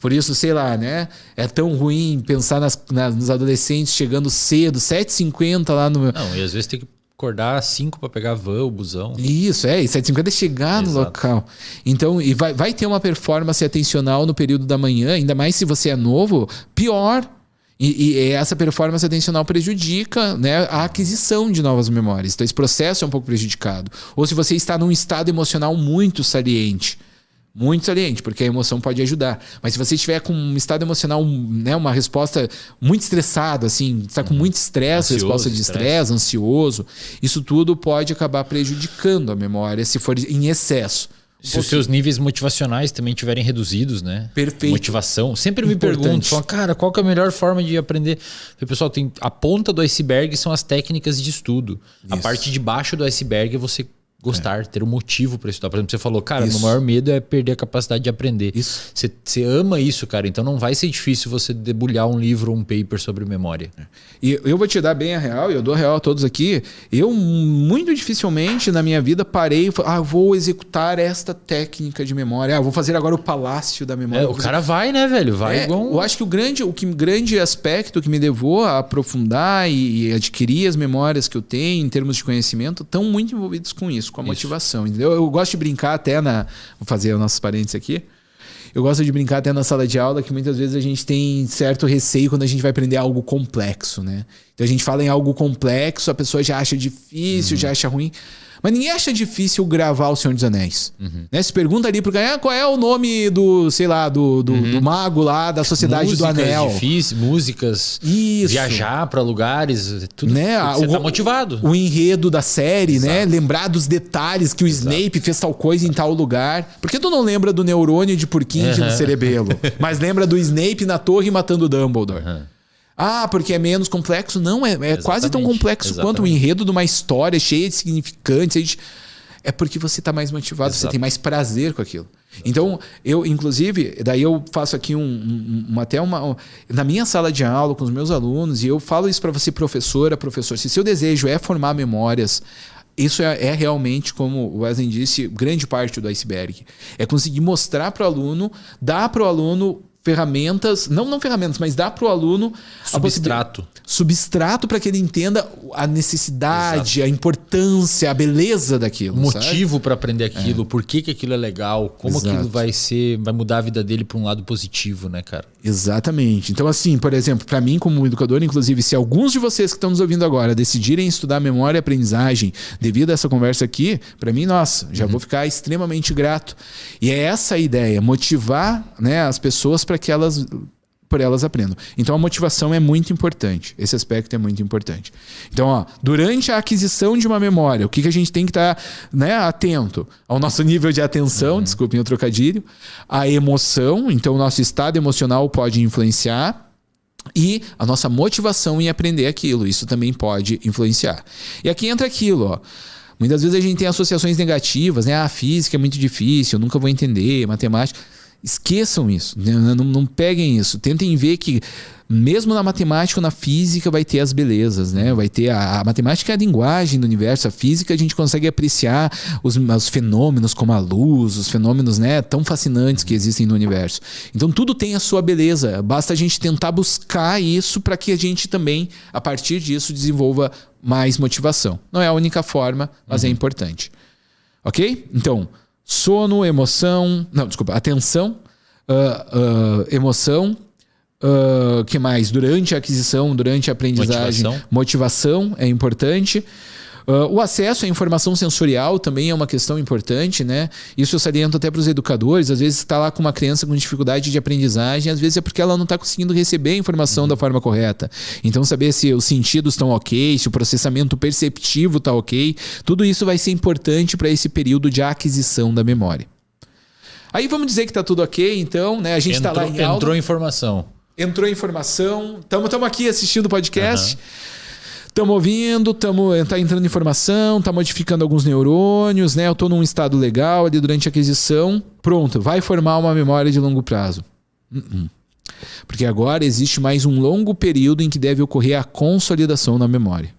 Por isso, sei lá, né? É tão ruim pensar nos adolescentes chegando cedo, 7h50 lá no... Não, e às vezes tem que acordar às 5 para pegar a van, o busão. Isso, e 7h50 é chegar no local. Então, e vai ter uma performance atencional no período da manhã, ainda mais se você é novo, pior. E essa performance atencional prejudica, né, a aquisição de novas memórias. Então esse processo é um pouco prejudicado. Ou se você está num estado emocional muito saliente, porque a emoção pode ajudar. Mas se você estiver com um estado emocional, né, uma resposta muito estressada, assim, está com muito estresse, resposta de estresse, ansioso, isso tudo pode acabar prejudicando a memória se for em excesso. Se os seus níveis motivacionais também estiverem reduzidos, né? Perfeito. Motivação. Sempre me pergunto, cara, qual que é a melhor forma de aprender? Pessoal, a ponta do iceberg são as técnicas de estudo. Isso. A parte de baixo do iceberg é você gostar, ter um motivo para estudar. Por exemplo, você falou, cara, meu maior medo é perder a capacidade de aprender. Isso. Você ama isso, cara. Então não vai ser difícil você debulhar um livro ou um paper sobre memória. E eu vou te dar bem a real, e eu dou a real a todos aqui. Eu muito dificilmente na minha vida parei e falei, vou executar esta técnica de memória. Vou fazer agora o palácio da memória. O cara vai, né, velho? Vai igual... Eu acho que o grande aspecto que me levou a aprofundar e adquirir as memórias que eu tenho em termos de conhecimento estão muito envolvidos com isso. Com a motivação, entendeu? Eu gosto de brincar até vou fazer os nossos parênteses aqui. Eu gosto de brincar até na sala de aula que muitas vezes a gente tem certo receio quando a gente vai aprender algo complexo, né? Então a gente fala em algo complexo, a pessoa já acha difícil, já acha ruim. Mas ninguém acha difícil gravar o Senhor dos Anéis. Né? Se pergunta ali pro cara, qual é o nome do, sei lá, do mago lá, da Sociedade do Anel. Músicas, viajar para lugares, tudo. Né? Você tá motivado. O enredo da série, né? Lembrar dos detalhes que o Snape fez tal coisa em tal lugar. Por que tu não lembra do neurônio de Purkinje no cerebelo? Mas lembra do Snape na torre matando o Dumbledore? Porque é menos complexo. Não, é quase tão complexo quanto o enredo de uma história cheia de significantes. É porque você está mais motivado, você tem mais prazer com aquilo. Então, eu, inclusive, daí eu faço aqui na minha sala de aula com os meus alunos, e eu falo isso para você, professor, se seu desejo é formar memórias, isso é realmente, como o Wesley disse, grande parte do iceberg. É conseguir mostrar para o aluno, dar para o aluno ferramentas, não ferramentas, mas dá para o aluno substrato para que ele entenda a necessidade, a importância, a beleza daquilo. O motivo para aprender aquilo, por que aquilo é legal, como aquilo vai mudar a vida dele para um lado positivo, né, cara? Exatamente. Então, assim, por exemplo, para mim como educador, inclusive, se alguns de vocês que estão nos ouvindo agora decidirem estudar memória e aprendizagem devido a essa conversa aqui, para mim, nossa, já vou ficar extremamente grato. E é essa a ideia, motivar, né, as pessoas para que elas aprendam. Então a motivação é muito importante. Esse aspecto é muito importante. Então, durante a aquisição de uma memória, o que a gente tem que estar, né, atento ao nosso nível de atenção, desculpem o trocadilho, a emoção, então o nosso estado emocional pode influenciar, e a nossa motivação em aprender aquilo, isso também pode influenciar. E aqui entra aquilo, muitas vezes a gente tem associações negativas, né? A física é muito difícil, eu nunca vou entender, matemática. Esqueçam isso, não peguem isso. Tentem ver que mesmo na matemática ou na física vai ter as belezas, né? Vai ter a matemática é a linguagem do universo, a física a gente consegue apreciar os fenômenos como a luz, os fenômenos, né, tão fascinantes que existem no universo. Então tudo tem a sua beleza, basta a gente tentar buscar isso para que a gente também, a partir disso, desenvolva mais motivação. Não é a única forma, mas é importante. Ok? Então, sono, emoção... Não, desculpa. Atenção, emoção... que mais? Durante a aquisição, durante a aprendizagem... Motivação é importante. O acesso à informação sensorial também é uma questão importante, né? Isso eu saliento até para os educadores. Às vezes está lá com uma criança com dificuldade de aprendizagem, às vezes é porque ela não está conseguindo receber a informação da forma correta. Então saber se os sentidos estão ok, se o processamento perceptivo está ok, tudo isso vai ser importante para esse período de aquisição da memória. Aí vamos dizer que está tudo ok, então, né? A gente está lá em aula. Entrou informação, estamos aqui assistindo o podcast. Estamos ouvindo, está entrando informação, está modificando alguns neurônios, né? Eu estou num estado legal ali durante a aquisição. Pronto, vai formar uma memória de longo prazo. Porque agora existe mais um longo período em que deve ocorrer a consolidação na memória.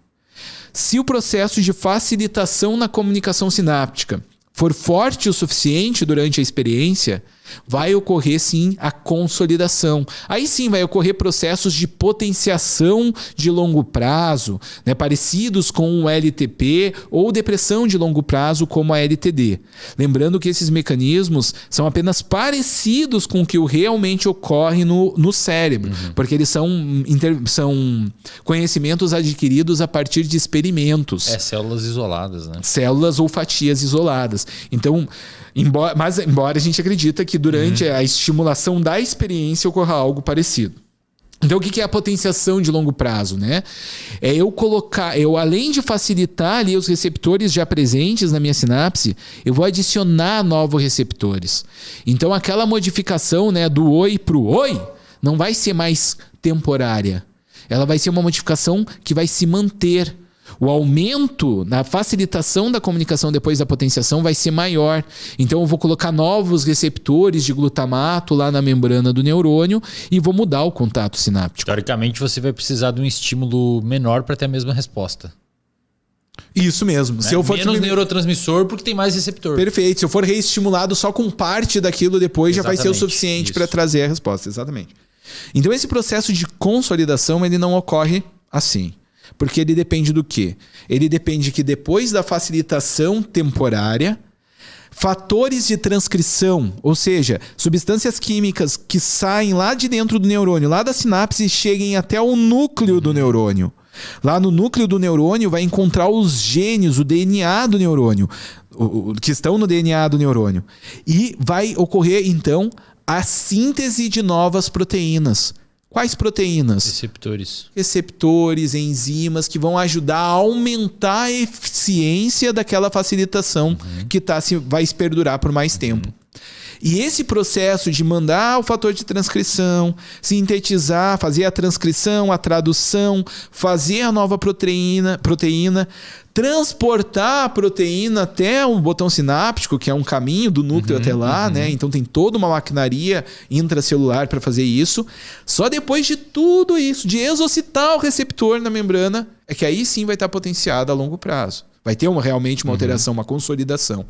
Se o processo de facilitação na comunicação sináptica for forte o suficiente durante a experiência, vai ocorrer sim a consolidação. Aí sim vai ocorrer processos de potenciação de longo prazo, né, parecidos com o LTP ou depressão de longo prazo como a LTD. Lembrando que esses mecanismos são apenas parecidos com o que realmente ocorre no cérebro, porque eles são conhecimentos adquiridos a partir de experimentos. Células isoladas, né? Células ou fatias isoladas. Então, embora a gente acredita que durante a estimulação da experiência ocorra algo parecido. Então, o que é a potenciação de longo prazo, né? É eu além de facilitar ali os receptores já presentes na minha sinapse, eu vou adicionar novos receptores. Então, aquela modificação, né, do oi para o oi não vai ser mais temporária. Ela vai ser uma modificação que vai se manter. O aumento na facilitação da comunicação depois da potenciação vai ser maior. Então eu vou colocar novos receptores de glutamato lá na membrana do neurônio e vou mudar o contato sináptico. Teoricamente você vai precisar de um estímulo menor para ter a mesma resposta. Isso mesmo. Né? Se eu for menos neurotransmissor porque tem mais receptor. Perfeito. Se eu for reestimulado só com parte daquilo depois, já vai ser o suficiente para trazer a resposta. Exatamente. Então esse processo de consolidação ele não ocorre assim. Porque ele depende do quê? Ele depende que depois da facilitação temporária, fatores de transcrição, ou seja, substâncias químicas que saem lá de dentro do neurônio, lá da sinapse, cheguem até o núcleo do neurônio. Lá no núcleo do neurônio vai encontrar os genes, o DNA do neurônio, que estão no DNA do neurônio. E vai ocorrer, então, a síntese de novas proteínas. Quais proteínas? Receptores, enzimas que vão ajudar a aumentar a eficiência daquela facilitação que vai se perdurar por mais tempo. E esse processo de mandar o fator de transcrição, sintetizar, fazer a transcrição, a tradução, fazer a nova proteína, transportar a proteína até um botão sináptico, que é um caminho do núcleo até lá, né? Então tem toda uma maquinaria intracelular para fazer isso. Só depois de tudo isso, de exocitar o receptor na membrana, é que aí sim vai estar potenciado a longo prazo. Vai ter realmente uma alteração, uma consolidação.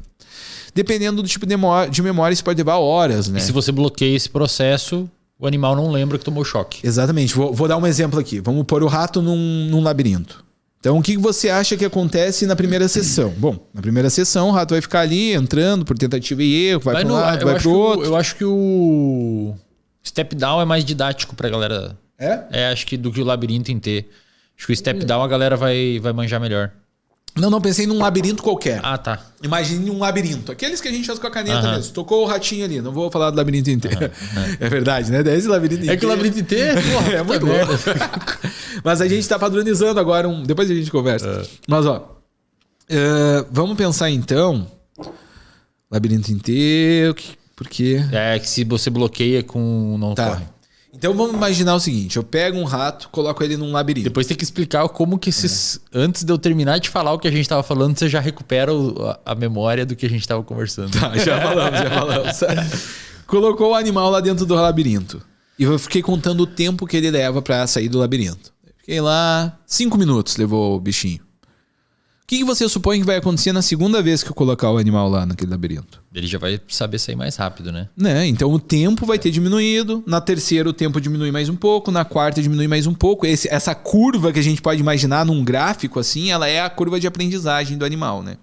Dependendo do tipo de memória, isso pode levar horas, né? E se você bloqueia esse processo, o animal não lembra que tomou choque. Exatamente. Vou dar um exemplo aqui. Vamos pôr o rato num labirinto. Então, o que você acha que acontece na primeira sessão? Bom, na primeira sessão, o rato vai ficar ali, entrando por tentativa e erro, vai para um lado, vai para o outro. Eu acho que o step down é mais didático para a galera. Acho que do que o labirinto em T. Acho que o step down a galera vai manjar melhor. Não, pensei num labirinto qualquer. Ah, tá. Imagine um labirinto. Aqueles que a gente faz com a caneta mesmo. Tocou o ratinho ali. Não vou falar do labirinto inteiro. É verdade, né? Esse labirinto inteiro. É que o labirinto inteiro é muito louco. Mas a gente tá padronizando agora depois a gente conversa. Mas, vamos pensar então. Labirinto inteiro. Por quê? É que se você bloqueia com não corre. Então vamos imaginar o seguinte, eu pego um rato, coloco ele num labirinto. Depois tem que explicar como que antes de eu terminar de falar o que a gente estava falando, você já recupera a memória do que a gente estava conversando. Tá, já falamos. Colocou o animal lá dentro do labirinto. E eu fiquei contando o tempo que ele leva para sair do labirinto. Fiquei lá, 5 minutos levou o bichinho. O que você supõe que vai acontecer na segunda vez que eu colocar o animal lá naquele labirinto? Ele já vai saber sair mais rápido, né? Então o tempo vai ter diminuído. Na terceira o tempo diminui mais um pouco. Na quarta diminui mais um pouco. Essa curva que a gente pode imaginar num gráfico assim, ela é a curva de aprendizagem do animal, né?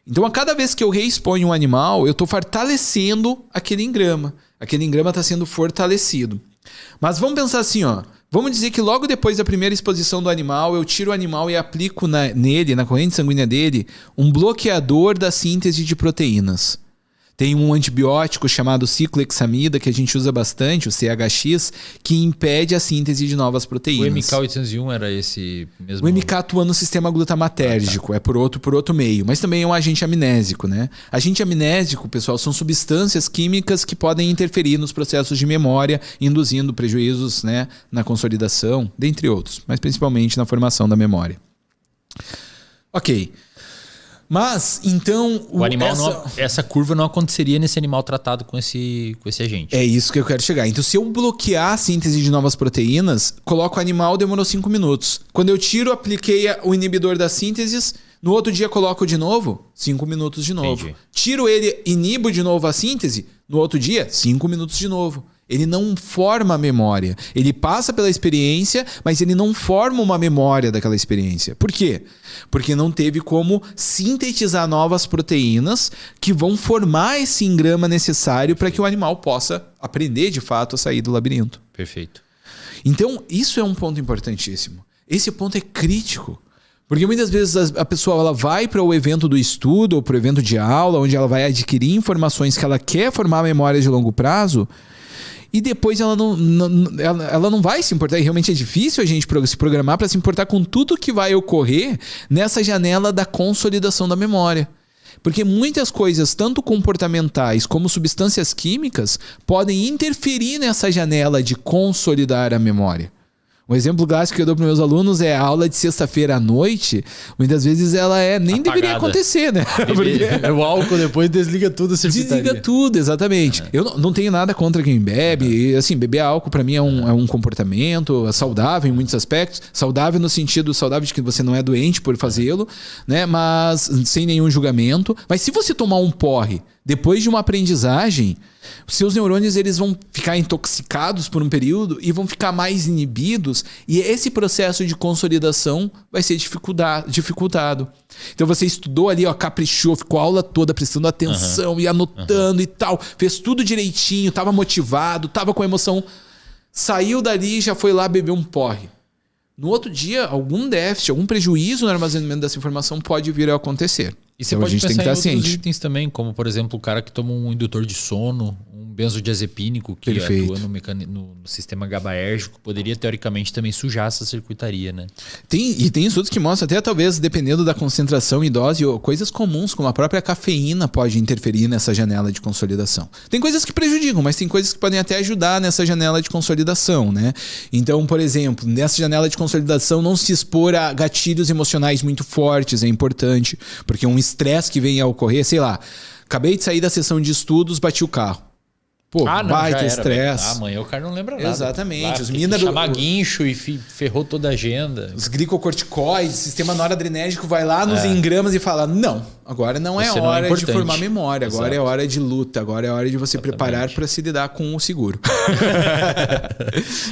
Então a cada vez que eu reexponho um animal, eu estou fortalecendo aquele engrama. Aquele engrama está sendo fortalecido. Mas vamos pensar assim, Vamos dizer que logo depois da primeira exposição do animal, eu tiro o animal e aplico na corrente sanguínea dele, um bloqueador da síntese de proteínas. Tem um antibiótico chamado ciclohexamida, que a gente usa bastante, o CHX, que impede a síntese de novas proteínas. O MK801 era esse mesmo? O MK atua no sistema glutamatérgico, é por outro meio, mas também é um agente amnésico, né? Agente amnésico, pessoal, são substâncias químicas que podem interferir nos processos de memória, induzindo prejuízos, né, na consolidação, dentre outros, mas principalmente na formação da memória. Ok. Mas, então... O animal essa curva não aconteceria nesse animal tratado com esse agente. É isso que eu quero chegar. Então, se eu bloquear a síntese de novas proteínas, coloco o animal, demorou 5 minutos. Quando eu tiro, apliquei o inibidor das sínteses, no outro dia coloco de novo, 5 minutos de novo. Entendi. Tiro ele, inibo de novo a síntese, No outro dia, 5 minutos de novo. Ele não forma a memória. Ele passa pela experiência, mas ele não forma uma memória daquela experiência. Por quê? Porque não teve como sintetizar novas proteínas que vão formar esse engrama necessário para que o animal possa aprender de fato a sair do labirinto. Perfeito. Então, isso é um ponto importantíssimo. Esse ponto é crítico. Porque muitas vezes a pessoa ela vai para o evento do estudo ou para o evento de aula, onde ela vai adquirir informações que ela quer formar memória de longo prazo, e depois ela não vai se importar. E realmente é difícil a gente se programar para se importar com tudo que vai ocorrer nessa janela da consolidação da memória. Porque muitas coisas, tanto comportamentais como substâncias químicas, podem interferir nessa janela de consolidar a memória. Um exemplo clássico que eu dou para meus alunos é a aula de sexta-feira à noite. Muitas vezes ela nem apagada. Deveria acontecer, né? Porque o álcool depois desliga tudo a circuitaria. Desliga tudo, exatamente. Eu não tenho nada contra quem bebe. Assim, beber álcool para mim é um comportamento saudável em muitos aspectos. Saudável no sentido saudável de que você não é doente por fazê-lo, né? Mas sem nenhum julgamento. Mas se você tomar um porre depois de uma aprendizagem, seus neurônios eles vão ficar intoxicados por um período e vão ficar mais inibidos, e esse processo de consolidação vai ser dificultado. Então você estudou ali, caprichou, ficou a aula toda prestando atenção e anotando e tal, fez tudo direitinho, estava motivado, estava com emoção, saiu dali e já foi lá beber um porre. No outro dia, algum déficit, algum prejuízo no armazenamento dessa informação pode vir a acontecer. E você pode pensar em outros itens também, como por exemplo o cara que toma um indutor de sono, um benzodiazepínico que atua no sistema GABAérgico, poderia teoricamente também sujar essa circuitaria, né? Tem estudos que mostram até talvez dependendo da concentração e dose, coisas comuns como a própria cafeína pode interferir nessa janela de consolidação. Tem coisas que prejudicam, mas tem coisas que podem até ajudar nessa janela de consolidação, né? Então, por exemplo, nessa janela de consolidação não se expor a gatilhos emocionais muito fortes é importante, porque um estresse que vem a ocorrer, sei lá, acabei de sair da sessão de estudos, bati o carro. Pô, baita estresse. Amanhã o cara não lembra nada. Exatamente. Os minerais. Chamar guincho e ferrou toda a agenda. Os glicocorticoides, o sistema noradrenérgico vai lá nos engramas e fala: não, agora não é hora de formar memória, agora é hora de luta, agora é hora de você preparar para se lidar com o seguro.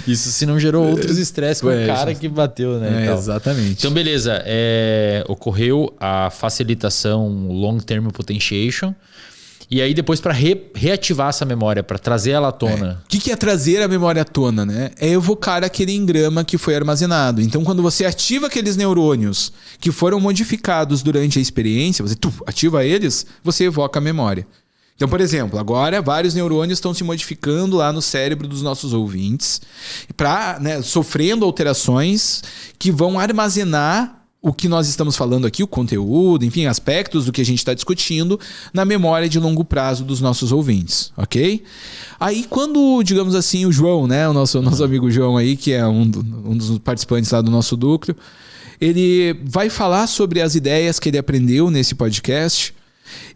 Isso se não gerou outros estresses com o cara que bateu, né? Exatamente. Então, beleza. Ocorreu a facilitação long-term potentiation. E aí depois para reativar essa memória, para trazer ela à tona. O que é trazer a memória à tona, né? É evocar aquele engrama que foi armazenado. Então quando você ativa aqueles neurônios que foram modificados durante a experiência, você ativa eles, você evoca a memória. Então, por exemplo, agora vários neurônios estão se modificando lá no cérebro dos nossos ouvintes, sofrendo alterações que vão armazenar o que nós estamos falando aqui, o conteúdo, enfim, aspectos do que a gente está discutindo na memória de longo prazo dos nossos ouvintes, ok? Aí quando, digamos assim, o João, né, o nosso amigo João aí, que é um dos participantes lá do nosso núcleo, ele vai falar sobre as ideias que ele aprendeu nesse podcast.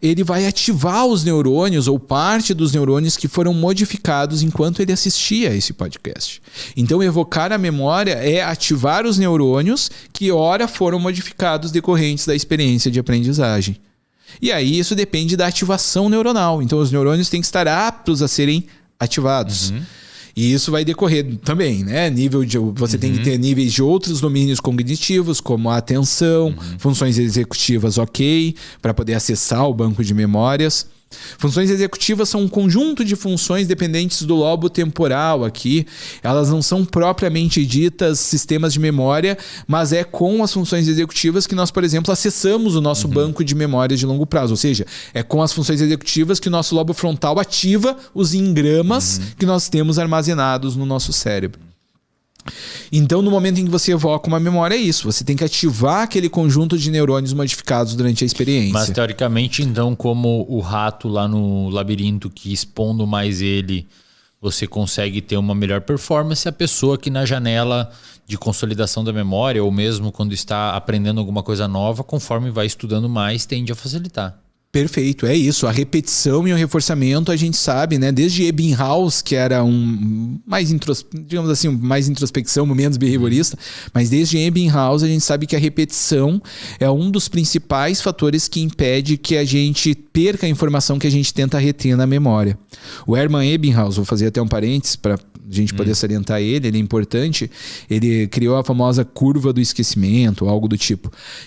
Ele vai ativar os neurônios ou parte dos neurônios que foram modificados enquanto ele assistia a esse podcast. Então, evocar a memória é ativar os neurônios que ora foram modificados decorrentes da experiência de aprendizagem. E aí isso depende da ativação neuronal. Então, os neurônios têm que estar aptos a serem ativados. E isso vai decorrer também, né? Você tem que ter níveis de outros domínios cognitivos, como a atenção, funções executivas, para poder acessar o banco de memórias. Funções executivas são um conjunto de funções dependentes do lobo temporal aqui. Elas não são propriamente ditas sistemas de memória, mas é com as funções executivas que nós, por exemplo, acessamos o nosso banco de memórias de longo prazo. Ou seja, é com as funções executivas que o nosso lobo frontal ativa os engramas que nós temos armazenados no nosso cérebro. Então, no momento em que você evoca uma memória, é isso. Você tem que ativar aquele conjunto de neurônios modificados durante a experiência. Mas, teoricamente, então, como o rato lá no labirinto, que expondo mais ele, você consegue ter uma melhor performance, a pessoa que na janela de consolidação da memória, ou mesmo quando está aprendendo alguma coisa nova, conforme vai estudando mais, tende a facilitar. Perfeito, é isso. A repetição e o reforçamento a gente sabe, né? Desde Ebbinghaus, que era mais introspecção, menos behaviorista, mas desde Ebbinghaus a gente sabe que a repetição é um dos principais fatores que impede que a gente perca a informação que a gente tenta reter na memória. O Hermann Ebbinghaus, vou fazer até um parênteses para a gente poder salientar ele é importante, ele criou a famosa curva do esquecimento, algo do tipo.